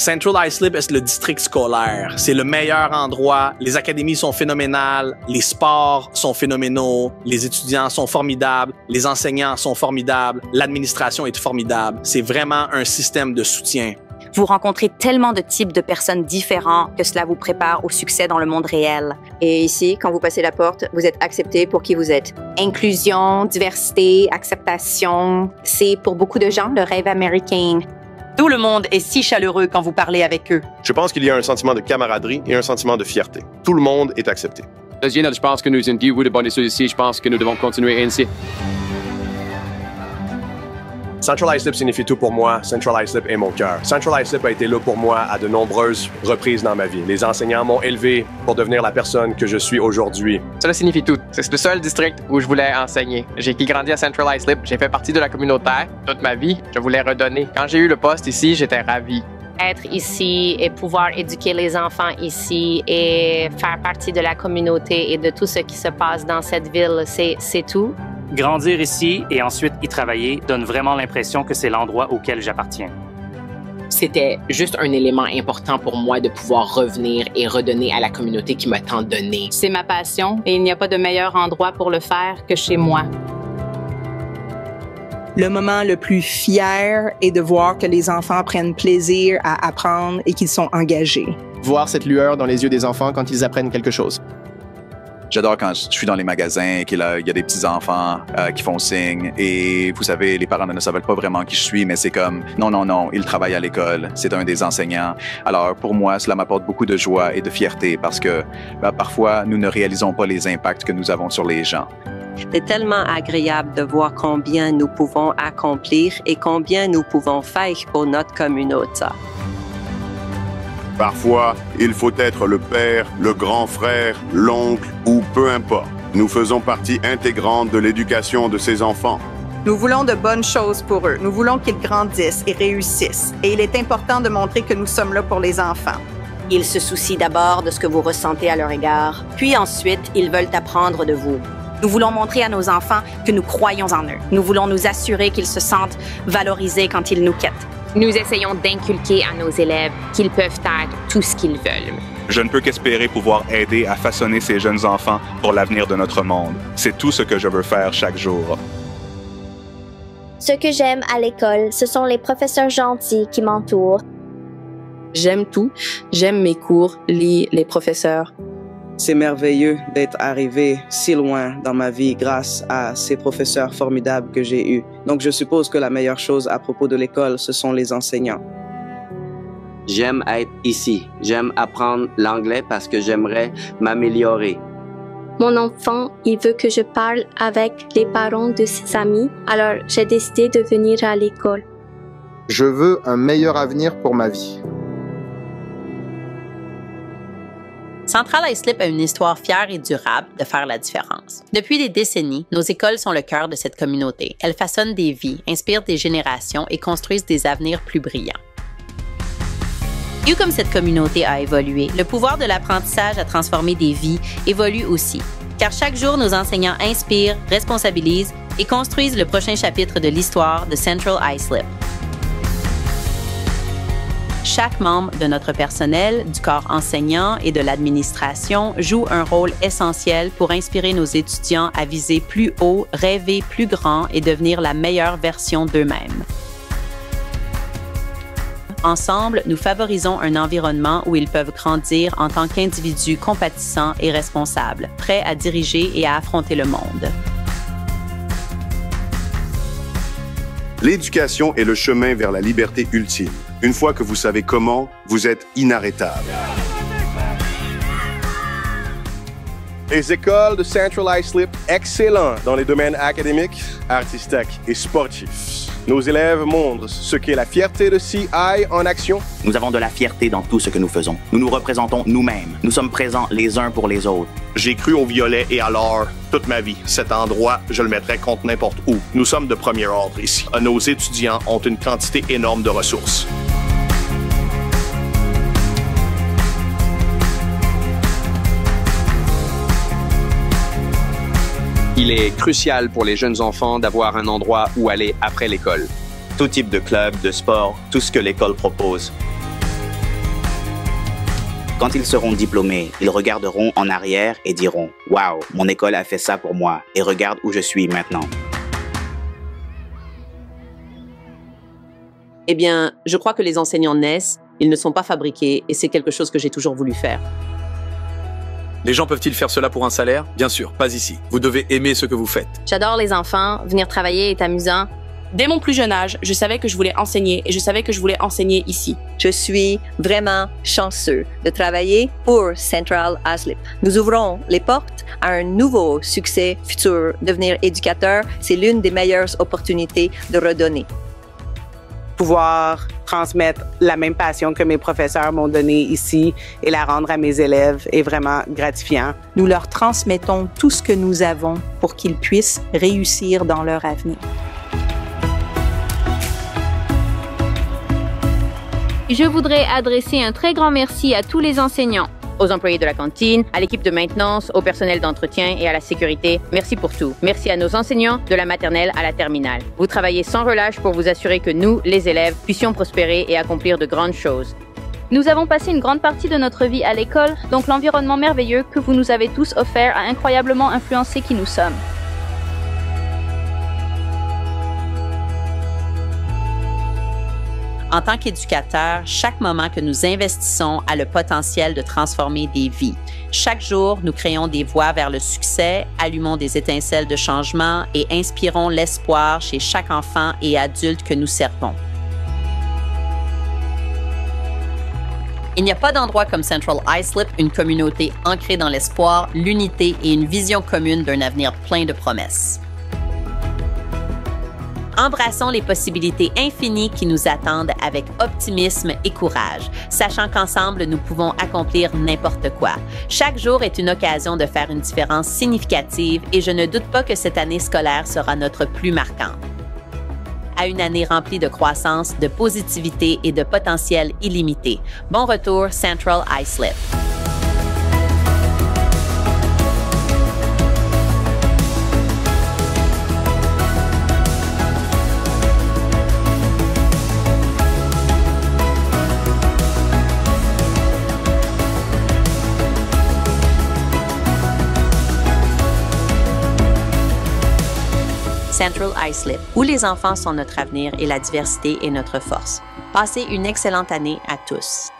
Central Islip est le district scolaire. C'est le meilleur endroit. Les académies sont phénoménales. Les sports sont phénoménaux. Les étudiants sont formidables. Les enseignants sont formidables. L'administration est formidable. C'est vraiment un système de soutien. Vous rencontrez tellement de types de personnes différents que cela vous prépare au succès dans le monde réel. Et ici, quand vous passez la porte, vous êtes accepté pour qui vous êtes. Inclusion, diversité, acceptation, c'est pour beaucoup de gens le rêve américain. Tout le monde est si chaleureux quand vous parlez avec eux. Je pense qu'il y a un sentiment de camaraderie et un sentiment de fierté. Tout le monde est accepté. Je pense que nous sommes de bonnes choses ici. Je pense que nous devons continuer ainsi. Central Islip signifie tout pour moi. Central Islip est mon cœur. Central Islip a été là pour moi à de nombreuses reprises dans ma vie. Les enseignants m'ont élevé pour devenir la personne que je suis aujourd'hui. Cela signifie tout. C'est le seul district où je voulais enseigner. J'ai grandi à Central Islip. J'ai fait partie de la communauté toute ma vie. Je voulais redonner. Quand j'ai eu le poste ici, j'étais ravi. Être ici et pouvoir éduquer les enfants ici et faire partie de la communauté et de tout ce qui se passe dans cette ville, c'est tout. Grandir ici et ensuite y travailler donne vraiment l'impression que c'est l'endroit auquel j'appartiens. C'était juste un élément important pour moi de pouvoir revenir et redonner à la communauté qui m'a tant donné. C'est ma passion et il n'y a pas de meilleur endroit pour le faire que chez moi. Le moment le plus fier est de voir que les enfants prennent plaisir à apprendre et qu'ils sont engagés. Voir cette lueur dans les yeux des enfants quand ils apprennent quelque chose. J'adore quand je suis dans les magasins et qu'il y a des petits-enfants qui font signe. Et vous savez, les parents ne savent pas vraiment qui je suis, mais c'est comme, non, il travaille à l'école. C'est un des enseignants. Alors, pour moi, cela m'apporte beaucoup de joie et de fierté parce que parfois, nous ne réalisons pas les impacts que nous avons sur les gens. C'est tellement agréable de voir combien nous pouvons accomplir et combien nous pouvons faire pour notre communauté. Parfois, il faut être le père, le grand frère, l'oncle ou peu importe. Nous faisons partie intégrante de l'éducation de ces enfants. Nous voulons de bonnes choses pour eux. Nous voulons qu'ils grandissent et réussissent. Et il est important de montrer que nous sommes là pour les enfants. Ils se soucient d'abord de ce que vous ressentez à leur égard, puis ensuite, ils veulent apprendre de vous. Nous voulons montrer à nos enfants que nous croyons en eux. Nous voulons nous assurer qu'ils se sentent valorisés quand ils nous quittent. Nous essayons d'inculquer à nos élèves qu'ils peuvent être tout ce qu'ils veulent. Je ne peux qu'espérer pouvoir aider à façonner ces jeunes enfants pour l'avenir de notre monde. C'est tout ce que je veux faire chaque jour. Ce que j'aime à l'école, ce sont les professeurs gentils qui m'entourent. J'aime tout. J'aime mes cours, les professeurs. C'est merveilleux d'être arrivé si loin dans ma vie grâce à ces professeurs formidables que j'ai eus. Donc, je suppose que la meilleure chose à propos de l'école, ce sont les enseignants. J'aime être ici. J'aime apprendre l'anglais parce que j'aimerais m'améliorer. Mon enfant, il veut que je parle avec les parents de ses amis, alors j'ai décidé de venir à l'école. Je veux un meilleur avenir pour ma vie. Central Islip a une histoire fière et durable de faire la différence. Depuis des décennies, nos écoles sont le cœur de cette communauté. Elles façonnent des vies, inspirent des générations et construisent des avenirs plus brillants. Vu comme cette communauté a évolué, le pouvoir de l'apprentissage à transformer des vies évolue aussi. Car chaque jour, nos enseignants inspirent, responsabilisent et construisent le prochain chapitre de l'histoire de Central Islip. Chaque membre de notre personnel, du corps enseignant et de l'administration joue un rôle essentiel pour inspirer nos étudiants à viser plus haut, rêver plus grand et devenir la meilleure version d'eux-mêmes. Ensemble, nous favorisons un environnement où ils peuvent grandir en tant qu'individus compatissants et responsables, prêts à diriger et à affronter le monde. L'éducation est le chemin vers la liberté ultime. Une fois que vous savez comment, vous êtes inarrêtable. Les écoles de Central Islip, excellents dans les domaines académiques, artistiques et sportifs. Nos élèves montrent ce qu'est la fierté de CI en action. Nous avons de la fierté dans tout ce que nous faisons. Nous nous représentons nous-mêmes. Nous sommes présents les uns pour les autres. J'ai cru au violet et alors, toute ma vie, cet endroit, je le mettrais contre n'importe où. Nous sommes de premier ordre ici. Nos étudiants ont une quantité énorme de ressources. Il est crucial pour les jeunes enfants d'avoir un endroit où aller après l'école. Tout type de club, de sport, tout ce que l'école propose. Quand ils seront diplômés, ils regarderont en arrière et diront « Waouh, mon école a fait ça pour moi et regarde où je suis maintenant. » Eh bien, je crois que les enseignants naissent, ils ne sont pas fabriqués et c'est quelque chose que j'ai toujours voulu faire. Les gens peuvent-ils faire cela pour un salaire? Bien sûr, pas ici. Vous devez aimer ce que vous faites. J'adore les enfants, venir travailler est amusant. Dès mon plus jeune âge, je savais que je voulais enseigner et je savais que je voulais enseigner ici. Je suis vraiment chanceux de travailler pour Central Islip. Nous ouvrons les portes à un nouveau succès futur. Devenir éducateur, c'est l'une des meilleures opportunités de redonner. Pouvoir transmettre la même passion que mes professeurs m'ont donnée ici et la rendre à mes élèves est vraiment gratifiant. Nous leur transmettons tout ce que nous avons pour qu'ils puissent réussir dans leur avenir. Je voudrais adresser un très grand merci à tous les enseignants, aux employés de la cantine, à l'équipe de maintenance, au personnel d'entretien et à la sécurité. Merci pour tout. Merci à nos enseignants de la maternelle à la terminale. Vous travaillez sans relâche pour vous assurer que nous, les élèves, puissions prospérer et accomplir de grandes choses. Nous avons passé une grande partie de notre vie à l'école, donc l'environnement merveilleux que vous nous avez tous offert a incroyablement influencé qui nous sommes. En tant qu'éducateur, chaque moment que nous investissons a le potentiel de transformer des vies. Chaque jour, nous créons des voies vers le succès, allumons des étincelles de changement et inspirons l'espoir chez chaque enfant et adulte que nous servons. Il n'y a pas d'endroit comme Central Islip, une communauté ancrée dans l'espoir, l'unité et une vision commune d'un avenir plein de promesses. Embrassons les possibilités infinies qui nous attendent avec optimisme et courage, sachant qu'ensemble, nous pouvons accomplir n'importe quoi. Chaque jour est une occasion de faire une différence significative et je ne doute pas que cette année scolaire sera notre plus marquante. À une année remplie de croissance, de positivité et de potentiel illimité. Bon retour, Central Islip. Central Islip, où les enfants sont notre avenir et la diversité est notre force. Passez une excellente année à tous.